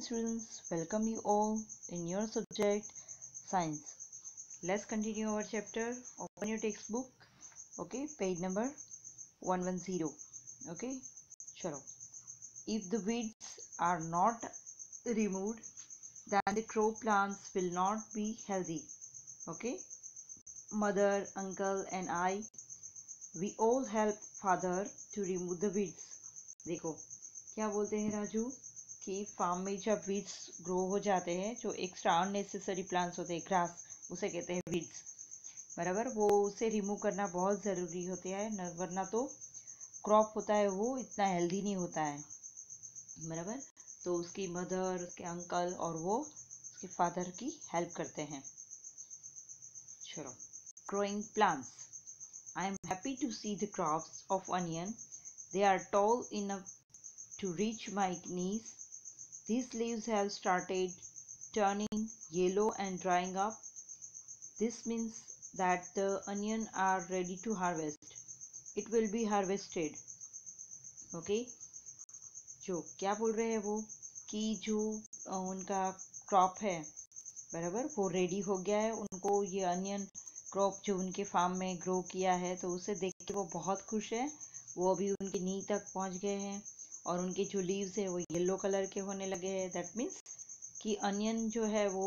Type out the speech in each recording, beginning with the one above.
students, welcome you all in your subject science. Let's continue our chapter. Open your textbook. Okay, page number 110. Okay, chalo. If the weeds are not removed, then the crop plants will not be healthy. Okay, mother, uncle and I, we all help father to remove the weeds. देखो क्या बोलते हैं राजू कि farm में जब weeds grow हो जाते हैं, जो एक्स्ट्रा अननेसेसरी प्लांट्स होते हैं, ग्रास, उसे कहते हैं वीड्स, बराबर। वो उसे रिमूव करना बहुत ज़रूरी होता है, वरना तो क्रॉप होता है वो इतना हेल्दी नहीं होता है, बराबर। तो उसकी मदर, उसके अंकल और वो उसके फादर की हेल्प करते हैं। चलो, growing plants. I am happy to see the crops of onion. They are tall enough to reach my knees. These leaves have started turning yellow and drying up. This means that the onion are ready to harvest. It will be harvested. Okay? जो क्या बोल रहे हैं वो कि जो उनका crop है, बराबर, वो रेडी हो गया है। उनको ये अनियन क्रॉप जो उनके फार्म में ग्रो किया है, तो उसे देख के वो बहुत खुश है। वो अभी उनके नी तक पहुंच गए हैं और उनके जो लीव्स है वो येलो कलर के होने लगे हैं। दैट मीन्स कि अनियन जो है वो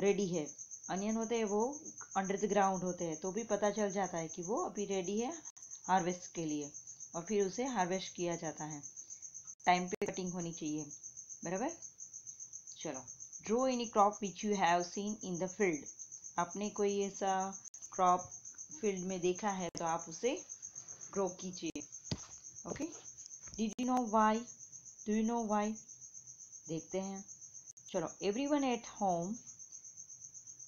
रेडी है। अनियन होते हैं वो अंडर द ग्राउंड होते हैं, तो भी पता चल जाता है कि वो अभी रेडी है हार्वेस्ट के लिए, और फिर उसे हार्वेस्ट किया जाता है। टाइम पे कटिंग होनी चाहिए, बराबर। चलो, draw any crop which you have seen in the field. आपने कोई ऐसा क्रॉप फील्ड में देखा है तो आप उसे ड्रॉ कीजिए। Okay, did you know why? Do you know why? देखते हैं। चलो, everyone at home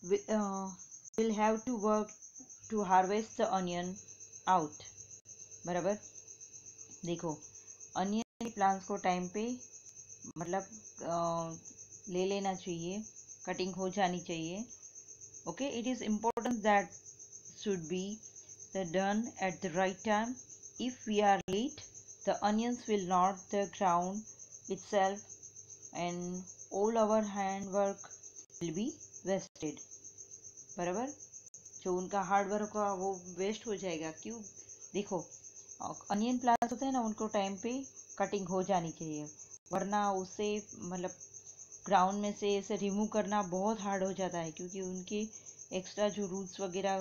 will have to work to harvest the onion out, बराबर। देखो, अनियन प्लांट्स को टाइम पे मतलब ले लेना चाहिए, कटिंग हो जानी चाहिए। Okay, it is important that should be done at the right time. If we are late, the onions will not the ground itself and all our handwork will be wasted, बराबर। जो उनका hard work का वो waste हो जाएगा। क्यों? देखो, onion plants होते हैं ना, उनको टाइम पे कटिंग हो जानी चाहिए, वरना उसे मतलब ग्राउंड में से ऐसे रिमूव करना बहुत हार्ड हो जाता है, क्योंकि उनके एक्स्ट्रा जो रूट्स वगैरह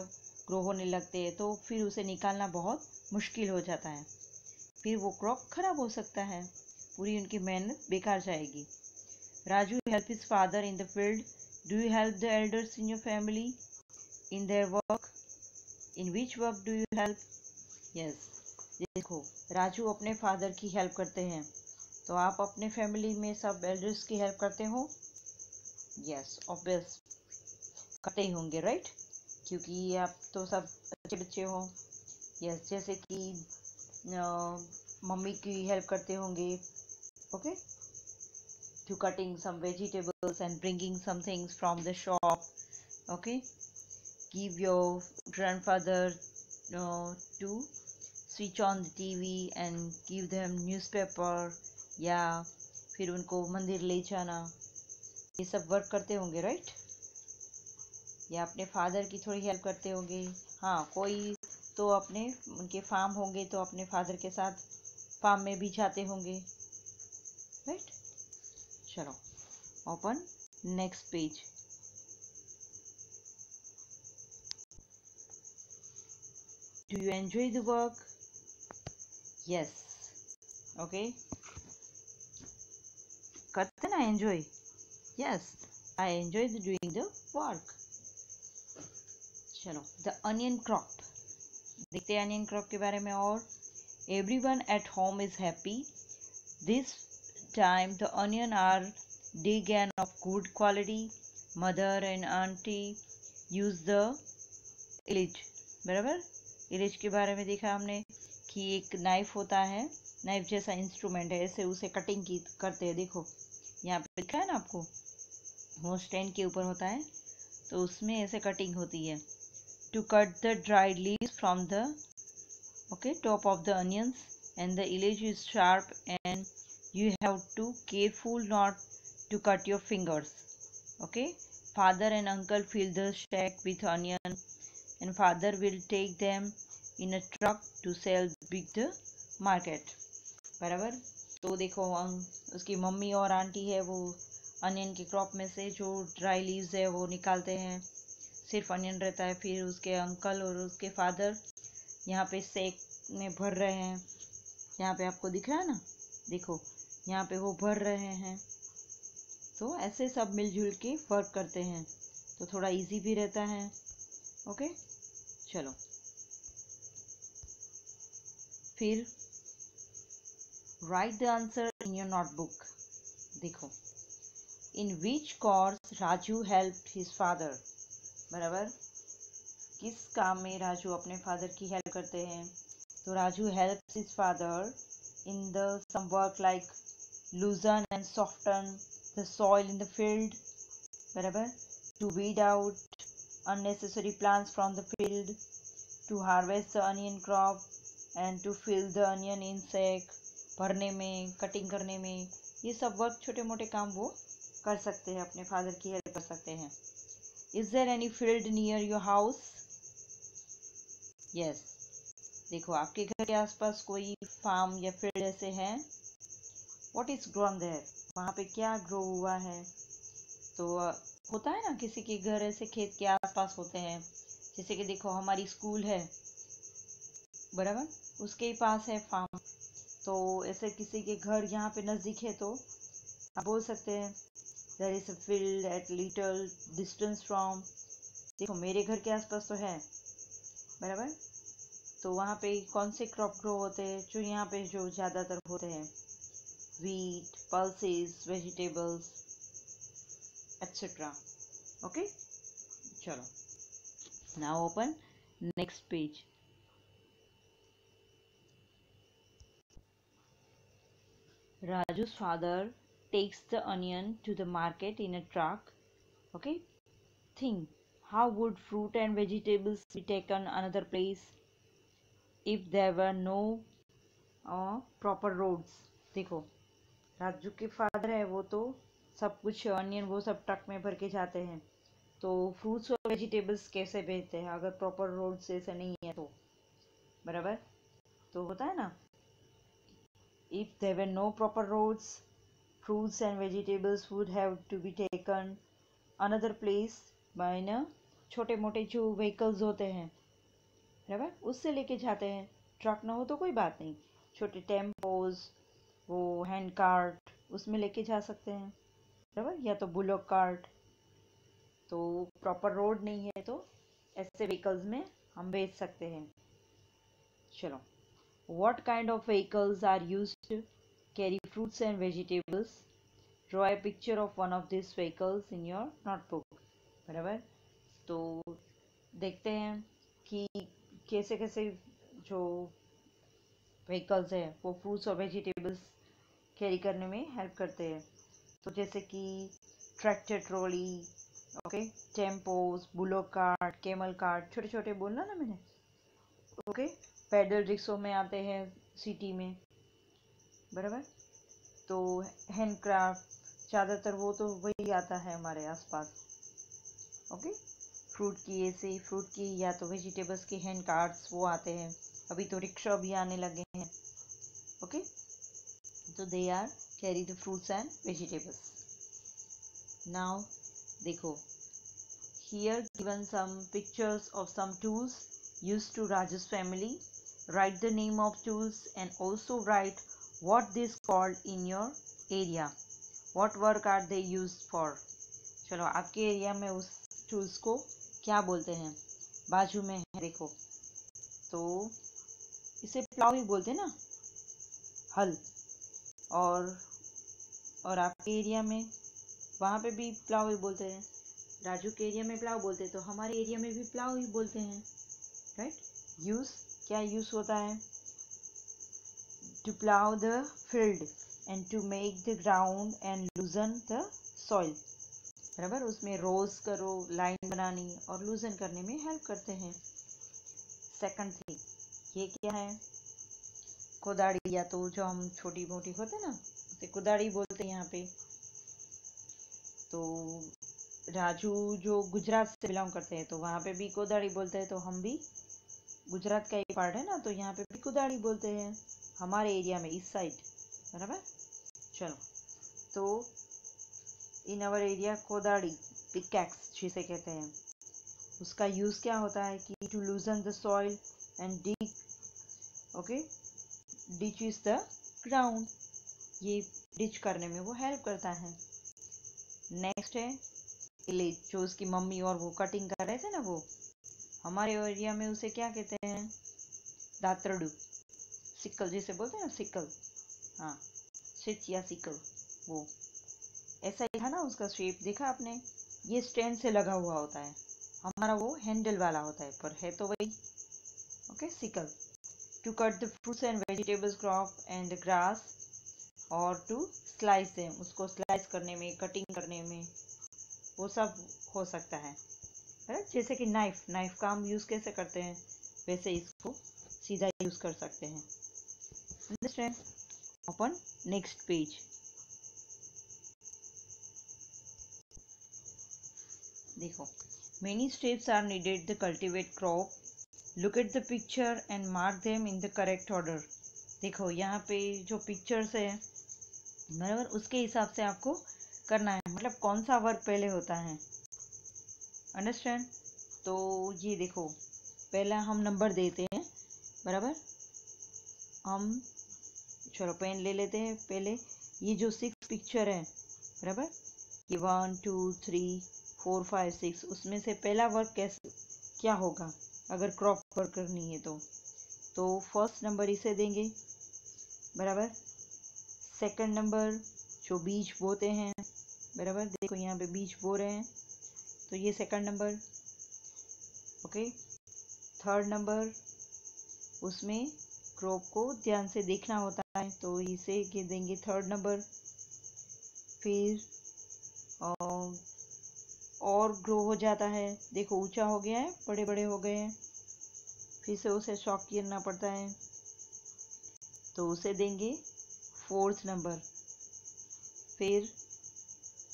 ग्रो होने लगते हैं, तो फिर उसे निकालना बहुत मुश्किल हो जाता है। फिर वो क्रॉप खराब हो सकता है, पूरी उनकी मेहनत बेकार जाएगी। Raju help his father in the field. Do you help the elders in your family in their work? In which work do you help? Yes, देखो, राजू अपने फादर की हेल्प करते हैं, तो आप अपने फैमिली में सब एल्डर्स की हेल्प करते हो? यस, ऑब्वियस करते ही होंगे, राइट? क्योंकि आप तो सब अच्छे बच्चे हो। यस, जैसे कि मम्मी की हेल्प करते होंगे, okay, to cutting some vegetables and bringing some things from the shop. Okay, give your grandfather to switch on the TV and give them newspaper, या फिर उनको मंदिर ले जाना, ये सब वर्क करते होंगे, राइट? या अपने फादर की थोड़ी हेल्प करते होंगे। हाँ, कोई तो अपने उनके फार्म होंगे तो अपने फादर के साथ फार्म में भी जाते होंगे, राइट? चलो, open next page. Do you enjoy the work? Yes, okay, करते ना enjoy? Yes, I enjoy doing the work. चलो, द अनियन क्रॉप देखते हैं अनियन क्रॉप के बारे में। और everyone at home is happy this time. The onion are dig and of good quality. Mother and auntie use the इलिज, बराबर। इलिज के बारे में देखा हमने कि एक नाइफ होता है, नाइफ जैसा इंस्ट्रूमेंट है, ऐसे उसे कटिंग की करते हैं। देखो यहाँ पे दिखा है ना आपको, वो स्टैंड के ऊपर होता है, तो उसमें ऐसे कटिंग होती है। To cut the dried leaves from the top of the onions, and the edge is sharp and you have to careful not to cut your fingers. Okay, father and uncle fill the sack with onion and father will take them in a truck to sell big the market. बराबर. तो देखो उसकी mummy और aunty है वो onion के crop में से जो ड्राई लीव्स है वो निकालते हैं, सिर्फ अनियन रहता है. फिर उसके अंकल और उसके फादर यहाँ पे सेक में भर रहे हैं. यहाँ पे आपको दिख रहा है ना, देखो यहाँ पे वो भर रहे हैं. तो ऐसे सब मिलजुल के वर्क करते हैं तो थोड़ा इजी भी रहता है. ओके, चलो फिर write the answer in your notebook. देखो, in which course Raju help his father. बराबर, किस काम में राजू अपने फादर की हेल्प करते हैं. तो Raju helps his father in the some work like loosen and soften the soil in the field. बराबर, to weed out unnecessary plants from the field, to harvest the onion crop and to fill the onion in sack. भरने में, cutting करने में, ये सब work छोटे मोटे काम वो कर सकते हैं, अपने फादर की हेल्प कर सकते हैं. Is there any field near your house? Yes. देखो आपके घर के आसपास कोई फार्म या फील्ड ऐसे हैं. What is grown there? वहाँ पे क्या ग्रो हुआ है. तो होता है ना किसी के घर ऐसे खेत के आसपास होते हैं, जैसे कि देखो हमारी स्कूल है, बराबर, उसके ही पास है फार्म. तो ऐसे किसी के घर यहाँ पे नज़दीक है तो आप बोल सकते हैं there is a field at little distance from. देखो मेरे घर के आसपास तो है, बराबर. तो वहाँ पे कौन से क्रॉप ग्रो होते हैं जो यहाँ पे जो ज़्यादातर होते हैं, wheat, pulses, vegetables, etc. Okay, चलो. Now open next page. Raju's father takes the onion to the market in a truck. Okay, think how would fruit and vegetables be taken another place if there were no proper roads. देखो राजू के father है वो तो सब कुछ onion वो सब truck में भर के जाते हैं, तो फ्रूट्स और वेजिटेबल्स कैसे भेजते हैं अगर प्रॉपर रोड्स ऐसे नहीं है तो. बराबर, तो होता है ना, if there were no proper roads, fruits and vegetables would have to be taken another place by ना छोटे मोटे जो व्हीकल्स होते हैं, बराबर, उससे लेके जाते हैं. ट्रक ना हो तो कोई बात नहीं, छोटे टेम्पोज, वो हैंड कार्ट, उसमें लेके जा सकते हैं, बराबर, या तो बुलोक कार्ट. तो प्रॉपर रोड नहीं है तो ऐसे व्हीकल्स में हम भेज सकते हैं. चलो, what kind of vehicles are used to carry fruits and vegetables? Draw a picture of one of these vehicles in your notebook. बराबर, तो देखते हैं कि कैसे कैसे जो व्हीकल्स है वो फ्रूट्स और वेजिटेबल्स कैरी करने में हेल्प करते हैं. तो जैसे कि tractor trolley, okay, tempos, bullock cart, camel cart, छोटे छोटे बोलना ना मैंने. ओके, पैडल रिक्शों में आते हैं सिटी में, बराबर. तो हैंडक्राफ्ट ज़्यादातर वो तो वही आता है हमारे आसपास. ओके, फ्रूट की ऐसे फ्रूट की या तो वेजिटेबल्स के हैंड कार्ट्स वो आते हैं. अभी तो रिक्शा भी आने लगे हैं. ओके, तो they are carry the fruits and vegetables. Now देखो, here given some pictures of some tools used to Raju's family. Write the name of tools and also write what this called in your area. What work are they used for? चलो आपके area में उस tools को क्या बोलते हैं. बाजू में है देखो, तो इसे प्लाव ही बोलते हैं ना, हल. और आपके एरिया में वहाँ पे भी प्लाव ही बोलते हैं. राजू के एरिया में प्लाव बोलते हैं तो हमारे एरिया में भी प्लाव ही बोलते हैं, राइट. यूज क्या यूज होता है, to plough the field and to make the ground and loosen the soil. बराबर, उसमें रोज करो, लाइन बनानी और लूजन करने में हेल्प करते हैं. सेकंड थिंग, ये क्या है, कुदाड़ी, या तो जो हम छोटी मोटी होते हैं ना उसे कुदाड़ी बोलते हैं यहाँ पे. तो राजू जो गुजरात से बिलोंग करते हैं तो वहाँ पे भी कोदाड़ी बोलते हैं, तो हम भी गुजरात का ही पार्ट है ना, तो यहाँ पे भी कोदाड़ी बोलते हैं हमारे एरिया में, इस साइड, बराबर। चलो, तो इन अवर एरिया कोदाड़ी, पिकैक्स जिसे कहते हैं, उसका यूज क्या होता है कि to loosen the soil and dig, okay, ditch is the ground, ये डिच करने में वो हेल्प करता है। नेक्स्ट है विलेज, जो उसकी मम्मी और वो कटिंग कर रहे थे ना, वो हमारे एरिया में उसे क्या कहते हैं, दातरडू, सिकल जिसे बोलते हैं ना, सिकल, हाँ, सिच या सिकल, वो ऐसा ही था ना उसका शेप, देखा आपने, ये स्टैंड से लगा हुआ होता है, हमारा वो हैंडल वाला होता है, पर है तो वही, okay, sickle. To cut the fruits and vegetables crop and grass, और टू स्लाइस देम, उसको स्लाइस करने में, कटिंग करने में, वो सब हो सकता है, जैसे कि नाइफ का हम यूज कैसे करते हैं, वैसे इसको सीधा यूज कर सकते हैं। अंडरस्टैंड? Open next page. देखो, many steps are needed to cultivate crop. Look at the picture and mark them in the correct order. देखो यहाँ पे जो पिक्चर्स है, बराबर, उसके हिसाब से आपको करना है, मतलब कौन सा वर्क पहले होता है, अंडरस्टैंड? तो ये देखो, पहला हम नंबर देते हैं, बराबर, हम चलो पेन ले लेते हैं पहले, ये जो 6 पिक्चर है, बराबर, ये 1 2 3 4 5 6, उसमें से पहला वर्क कैसे क्या होगा अगर क्रॉप वर्क करनी है तो फर्स्ट नंबर इसे देंगे, बराबर। सेकंड नंबर जो बीज बोते हैं, बराबर, देखो यहाँ पे बीज बो रहे हैं, तो ये second number, okay. Third number, उसमें क्रॉप को ध्यान से देखना होता है, तो इसे देंगे थर्ड नंबर। फिर और ग्रो हो जाता है, देखो ऊंचा हो गया है, बड़े बड़े हो गए हैं, फिर से उसे शॉक करना पड़ता है, तो उसे देंगे फोर्थ नंबर। फिर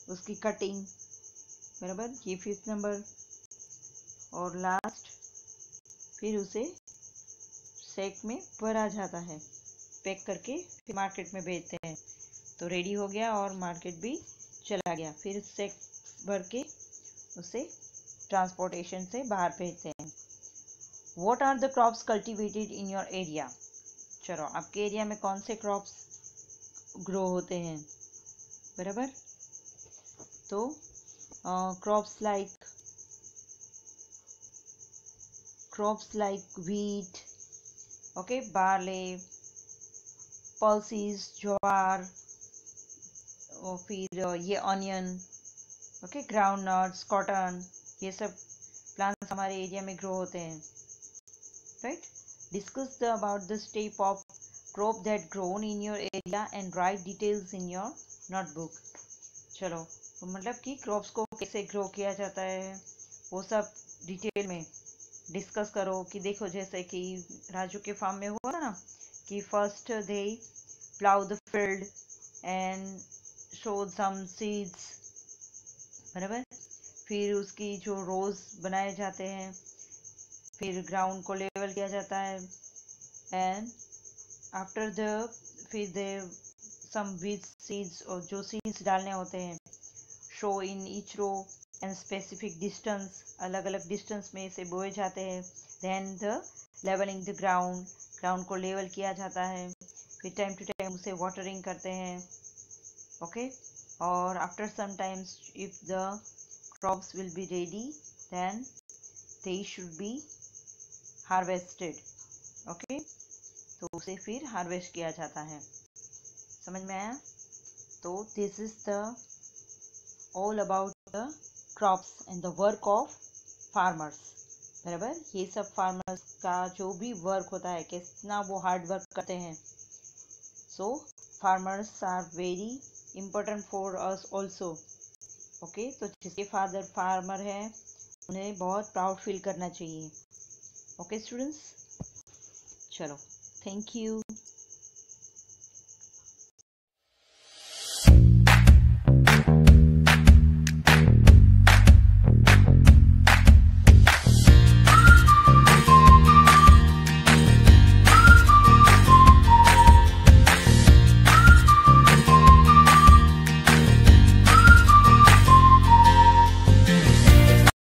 उसकी कटिंग, बराबर, ये फिफ्थ नंबर। और लास्ट, फिर उसे सैक में भरा जाता है, पैक करके फिर मार्केट में बेचते हैं, तो रेडी हो गया और मार्केट भी चला गया। फिर सैक भर के उसे ट्रांसपोर्टेशन से बाहर भेजते हैं। What are the crops cultivated in your area? चलो, आपके एरिया में कौन से क्रॉप्स ग्रो होते हैं, बराबर। तो crops like wheat, okay, barley, pulses, jowar, और फिर ये onion, okay, groundnuts, cotton, ये सब प्लांट्स हमारे एरिया में ग्रो होते हैं, right. Discuss about the step of crop that grown in your area and write details in your notebook. चलो, तो मतलब कि क्रॉप्स को कैसे ग्रो किया जाता है वो सब डिटेल में डिस्कस करो। कि देखो, जैसे कि राजू के फार्म में हुआ ना, कि first they plough the field and sow some seeds, बराबर। फिर उसकी जो रोज बनाए जाते हैं, फिर ग्राउंड को लेवल किया जाता है, एंड आफ्टर द फिर दे सम बीज सीड्स, और जो सीड्स डालने होते हैं, sow in each row and specific distance, अलग अलग डिस्टेंस में से बोए जाते हैं। Then the levelling the ground को लेवल किया जाता है, फिर टाइम टू टाइम उसे वाटरिंग करते हैं, ओके। और after some times if the crops will be ready, then they should be harvested, okay. तो उसे फिर हार्वेस्ट किया जाता है, समझ में आया? तो this is the all about the crops and the work of farmers, बराबर। ये सब फार्मर्स का जो भी वर्क होता है, कितना वो हार्ड वर्क करते हैं। So farmers are very important for us also, okay. तो जिसके फादर फार्मर है, उन्हें बहुत प्राउड फील करना चाहिए, ओके स्टूडेंट्स। चलो, थैंक यू।